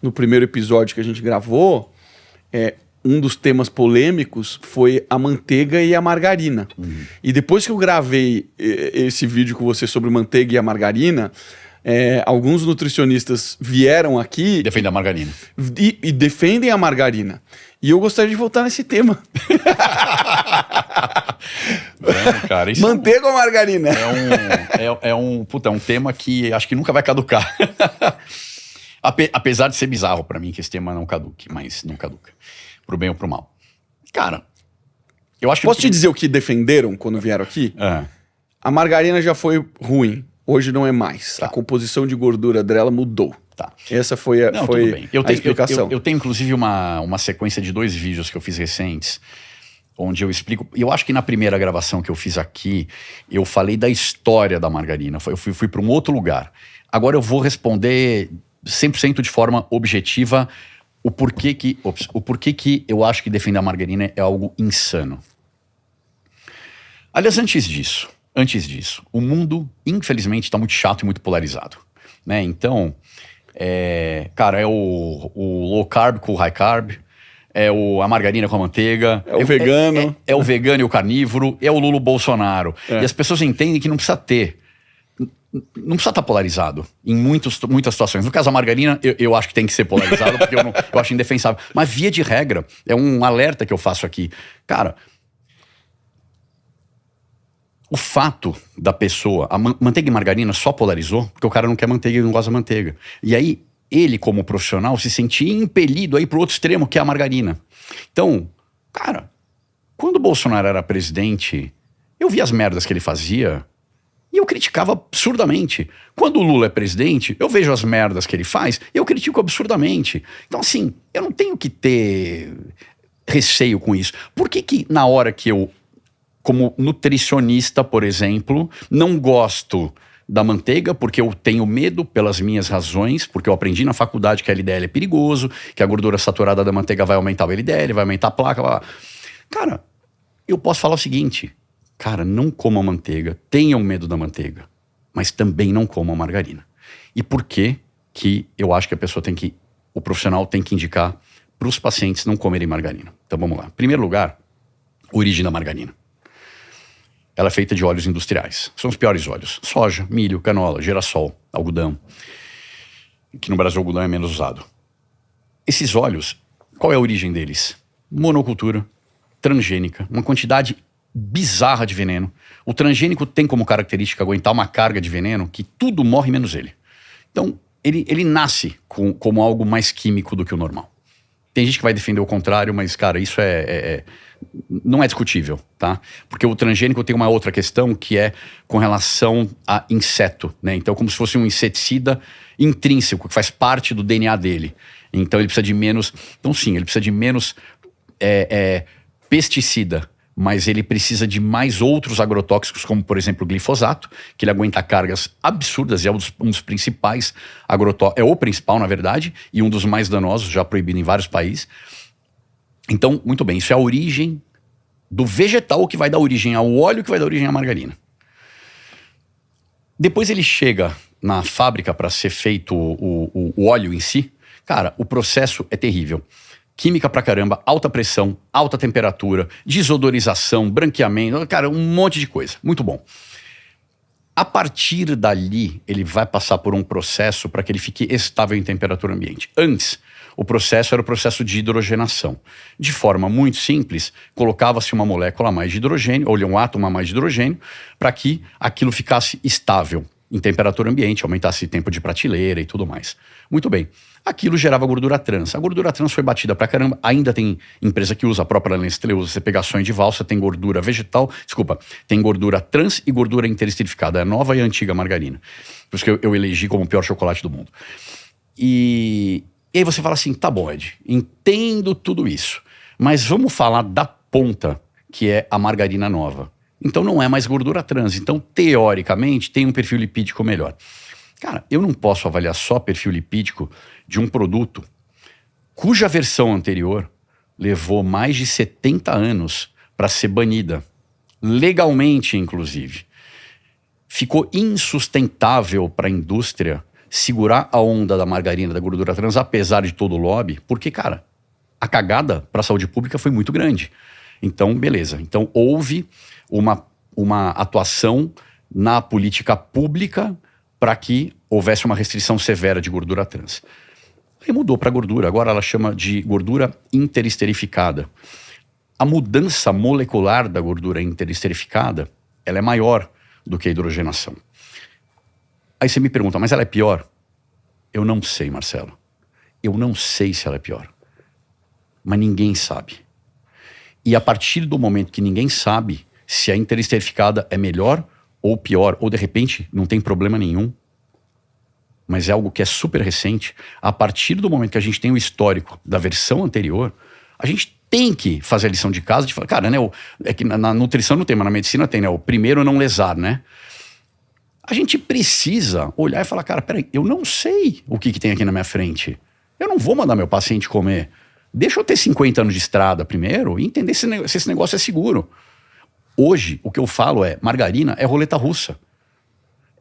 no primeiro episódio que a gente gravou, um dos temas polêmicos foi a manteiga e a margarina. E depois que eu gravei esse vídeo com você sobre manteiga e a margarina, alguns nutricionistas vieram aqui... Defendem a margarina. E defendem a margarina. E eu gostaria de voltar nesse tema. Cara, isso manteiga ou margarina? É um tema que acho que nunca vai caducar. Apesar de ser bizarro pra mim que esse tema não caduque, mas não caduca. Pro bem ou pro mal. Cara, eu acho que... Posso te dizer o que defenderam quando vieram aqui? A margarina já foi ruim. Hoje não é mais. Tá. A composição de gordura dela mudou. Tá. Essa foi a explicação. Eu tenho, inclusive, uma sequência de 2 vídeos que eu fiz recentes, onde eu explico... Eu acho que na primeira gravação que eu fiz aqui, eu falei da história da margarina. Eu fui para um outro lugar. Agora eu vou responder 100% de forma objetiva o porquê que eu acho que defender a margarina é algo insano. Aliás, antes disso, o mundo, infelizmente, está muito chato e muito polarizado, né? Então, cara, é o low carb com o high carb, a margarina com a manteiga, o vegano. É o vegano e o carnívoro, é o Lula Bolsonaro. E as pessoas entendem que não precisa ter. Não precisa estar polarizado em muitas situações. No caso da margarina, eu acho que tem que ser polarizado, porque eu acho indefensável. Mas via de regra, é um alerta que eu faço aqui. Cara, o fato da pessoa... A manteiga e margarina só polarizou porque o cara não quer manteiga e não gosta da manteiga. E aí, ele como profissional se sentia impelido aí pro outro extremo, que é a margarina. Então, cara, quando o Bolsonaro era presidente, eu via as merdas que ele fazia... E eu criticava absurdamente. Quando o Lula é presidente, eu vejo as merdas que ele faz e eu critico absurdamente. Então, assim, eu não tenho que ter receio com isso. Por que na hora que eu, como nutricionista, por exemplo, não gosto da manteiga, porque eu tenho medo pelas minhas razões, porque eu aprendi na faculdade que a LDL é perigoso, que a gordura saturada da manteiga vai aumentar o LDL, vai aumentar a placa, blá, blá. Cara, eu posso falar o seguinte... Cara, não comam manteiga, tenham medo da manteiga, mas também não comam margarina. E por que eu acho que o profissional tem que indicar para os pacientes não comerem margarina? Então vamos lá. Em primeiro lugar, origem da margarina. Ela é feita de óleos industriais. São os piores óleos. Soja, milho, canola, girassol, algodão. Que no Brasil o algodão é menos usado. Esses óleos, qual é a origem deles? Monocultura, transgênica, uma quantidade bizarra de veneno. O transgênico tem como característica aguentar uma carga de veneno que tudo morre menos ele. Então, ele nasce como algo mais químico do que o normal. Tem gente que vai defender o contrário, mas, cara, isso não é discutível, tá? Porque o transgênico tem uma outra questão que é com relação a inseto, né? Então, como se fosse um inseticida intrínseco, que faz parte do DNA dele. Então, ele precisa de menos... Então, sim, ele precisa de menos pesticida, mas ele precisa de mais outros agrotóxicos, como, por exemplo, o glifosato, que ele aguenta cargas absurdas e é um dos principais agrotóxicos, é o principal, na verdade, e um dos mais danosos, já proibido em vários países. Então, muito bem, isso é a origem do vegetal que vai dar origem ao óleo, que vai dar origem à margarina. Depois ele chega na fábrica para ser feito o óleo em si. Cara, o processo é terrível. Química pra caramba, alta pressão, alta temperatura, desodorização, branqueamento, cara, um monte de coisa. Muito bom. A partir dali, ele vai passar por um processo para que ele fique estável em temperatura ambiente. Antes, o processo era o processo de hidrogenação. De forma muito simples, colocava-se uma molécula a mais de hidrogênio, ou um átomo a mais de hidrogênio, para que aquilo ficasse estável em temperatura ambiente, aumentasse o tempo de prateleira e tudo mais. Muito bem. Aquilo gerava gordura trans. A gordura trans foi batida pra caramba. Ainda tem empresa que usa, a própria Nestlé usa. Você pega sonho de valsa, tem gordura vegetal. Desculpa, tem gordura trans e gordura interesterificada. É a nova e a antiga margarina. Por isso que eu elegi como o pior chocolate do mundo. E aí você fala assim, tá bom, Ed, entendo tudo isso. Mas vamos falar da ponta, que é a margarina nova. Então não é mais gordura trans. Então, teoricamente, tem um perfil lipídico melhor. Cara, eu não posso avaliar só perfil lipídico de um produto cuja versão anterior levou mais de 70 anos para ser banida. Legalmente, inclusive. Ficou insustentável para a indústria segurar a onda da margarina, da gordura trans, apesar de todo o lobby, porque, cara, a cagada para a saúde pública foi muito grande. Então, beleza. Então, houve uma atuação na política pública para que houvesse uma restrição severa de gordura trans. Aí mudou para gordura, agora ela chama de gordura interesterificada. A mudança molecular da gordura interesterificada, ela é maior do que a hidrogenação. Aí você me pergunta, mas ela é pior? Eu não sei, Marcelo. Eu não sei se ela é pior. Mas ninguém sabe. E a partir do momento que ninguém sabe se a interesterificada é melhor ou pior, ou de repente não tem problema nenhum, mas é algo que é super recente, a partir do momento que a gente tem o histórico da versão anterior, a gente tem que fazer a lição de casa de falar, cara, né, é que na nutrição não tem, mas na medicina tem, né, o primeiro não lesar, né? A gente precisa olhar e falar, cara, peraí, eu não sei o que tem aqui na minha frente. Eu não vou mandar meu paciente comer. Deixa eu ter 50 anos de estrada primeiro e entender se esse negócio é seguro. Hoje, o que eu falo é, margarina é roleta russa.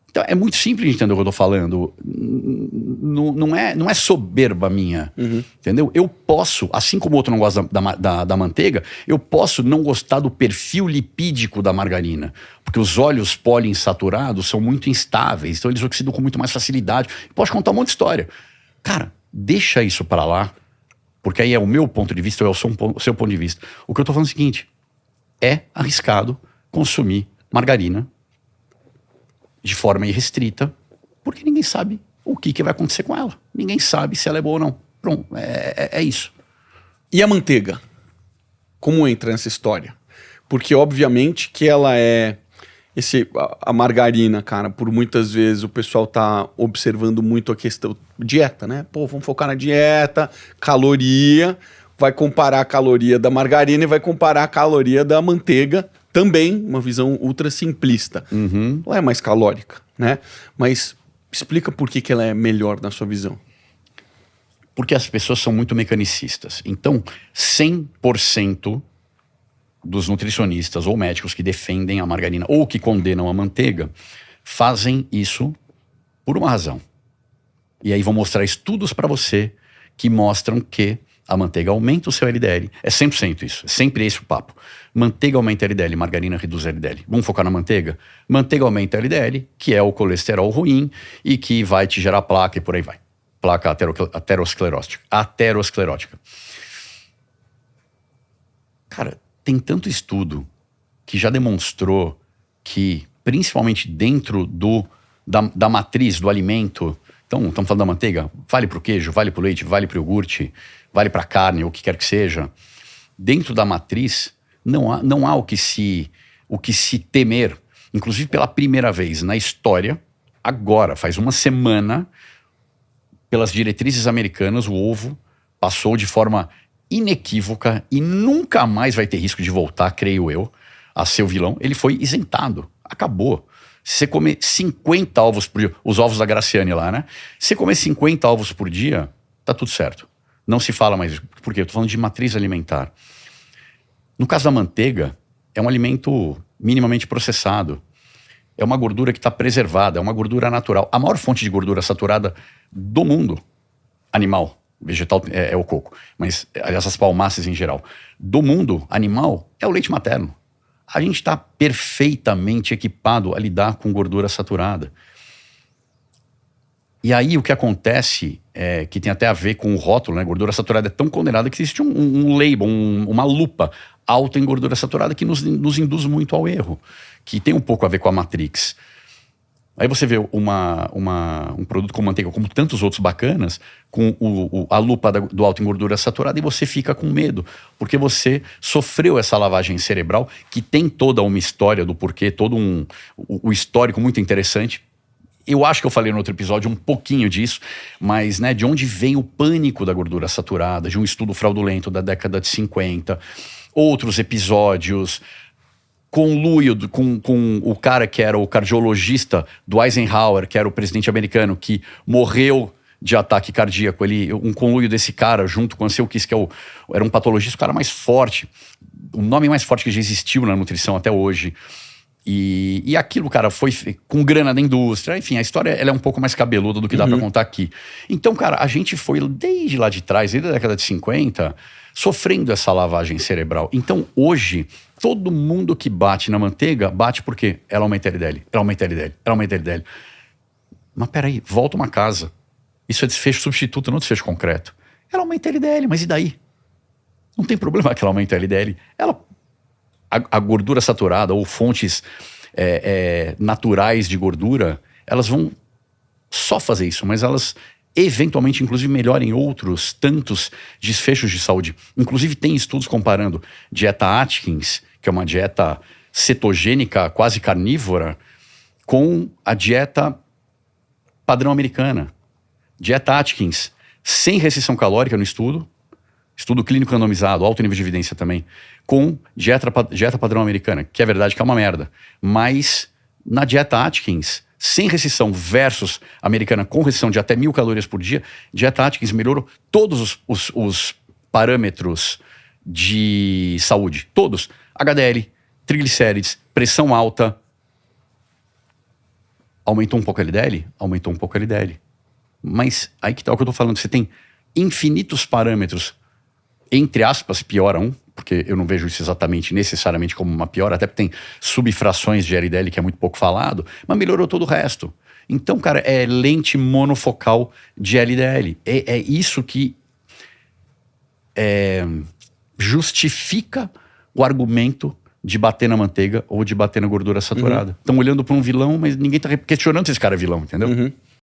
Então, é muito simples de entender o que eu tô falando. Não é soberba minha, entendeu? Eu posso, assim como o outro não gosta da manteiga, eu posso não gostar do perfil lipídico da margarina. Porque os óleos poliinsaturados são muito instáveis, então eles oxidam com muito mais facilidade. Posso contar um monte de história. Cara, deixa isso para lá, porque aí é o meu ponto de vista ou é o seu ponto de vista. O que eu tô falando é o seguinte, é arriscado consumir margarina de forma irrestrita, porque ninguém sabe o que vai acontecer com ela. Ninguém sabe se ela é boa ou não. Pronto, é isso. E a manteiga? Como entra nessa história? Porque, obviamente, que ela é... A margarina, cara, por muitas vezes o pessoal tá observando muito a questão dieta, né? Pô, vamos focar na dieta, caloria, vai comparar a caloria da margarina e vai comparar a caloria da manteiga, também uma visão ultra simplista. Ela é mais calórica, né? Mas explica por que ela é melhor na sua visão. Porque as pessoas são muito mecanicistas. Então, 100% dos nutricionistas ou médicos que defendem a margarina ou que condenam a manteiga fazem isso por uma razão. E aí vou mostrar estudos para você que mostram que a manteiga aumenta o seu LDL. É 100% isso. É sempre esse o papo. Manteiga aumenta LDL, margarina reduz LDL. Vamos focar na manteiga? Manteiga aumenta LDL, que é o colesterol ruim e que vai te gerar placa e por aí vai. Placa aterosclerótica. Cara, tem tanto estudo que já demonstrou que, principalmente dentro da matriz do alimento, então estamos falando da manteiga, vale para o queijo, vale para o leite, vale para o iogurte, vale para a carne, ou o que quer que seja. Dentro da matriz, não há o que se temer. Inclusive, pela primeira vez na história, agora, faz uma semana, pelas diretrizes americanas, o ovo passou de forma inequívoca e nunca mais vai ter risco de voltar, creio eu, a ser o vilão. Ele foi isentado. Acabou. Se você comer 50 ovos por dia, os ovos da Graciane lá, né? Se você comer 50 ovos por dia, tá tudo certo. Não se fala mais. Por quê? Eu tô falando de matriz alimentar. No caso da manteiga, é um alimento minimamente processado. É uma gordura que está preservada, é uma gordura natural. A maior fonte de gordura saturada do mundo, animal, vegetal é o coco, mas aliás as palmáceas em geral, do mundo animal é o leite materno. A gente está perfeitamente equipado a lidar com gordura saturada. E aí o que acontece é que tem até a ver com o rótulo, né? Gordura saturada é tão condenada que existe um label, uma lupa alta em gordura saturada que nos induz muito ao erro, que tem um pouco a ver com a Matrix. Aí você vê um produto com manteiga, como tantos outros bacanas, com a lupa do alto em gordura saturada, e você fica com medo, porque você sofreu essa lavagem cerebral, que tem toda uma história do porquê, todo o histórico muito interessante. Eu acho que eu falei no outro episódio um pouquinho disso, mas né, de onde vem o pânico da gordura saturada, de um estudo fraudulento da década de 50, outros episódios, conluio com o cara que era o cardiologista do Eisenhower, que era o presidente americano, que morreu de ataque cardíaco, um conluio desse cara junto com o Ansel Keys, que era um patologista, o cara mais forte, o nome mais forte que já existiu na nutrição até hoje. E aquilo, cara, foi com grana da indústria. Enfim, a história ela é um pouco mais cabeluda do que dá pra contar aqui. Então, cara, a gente foi desde lá de trás, desde a década de 50, sofrendo essa lavagem cerebral. Então, hoje, todo mundo que bate na manteiga, bate porque ela aumenta LDL, ela aumenta LDL, ela aumenta LDL. Mas peraí, volta uma casa. Isso é desfecho substituto, não desfecho concreto. Ela aumenta LDL, mas e daí? Não tem problema que ela aumente LDL. A gordura saturada ou fontes naturais de gordura, elas vão só fazer isso, mas elas eventualmente, inclusive, melhorem outros tantos desfechos de saúde. Inclusive, tem estudos comparando dieta Atkins, que é uma dieta cetogênica, quase carnívora, com a dieta padrão americana. Dieta Atkins, sem restrição calórica no estudo clínico randomizado, alto nível de evidência também, com dieta padrão americana, que é verdade que é uma merda. Mas na dieta Atkins, sem restrição versus americana com restrição de até 1.000 calorias por dia, dieta Atkins melhorou todos os parâmetros de saúde. Todos. HDL, triglicérides, pressão alta. Aumentou um pouco a LDL? Aumentou um pouco a LDL. Mas aí que tá o que eu tô falando. Você tem infinitos parâmetros, entre aspas, piora um, porque eu não vejo isso exatamente, necessariamente como uma piora, até porque tem subfrações de LDL que é muito pouco falado, mas melhorou todo o resto. Então, cara, é lente monofocal de LDL. É isso que justifica o argumento de bater na manteiga ou de bater na gordura saturada. Estão olhando para um vilão, mas ninguém tá questionando se esse cara é vilão, entendeu?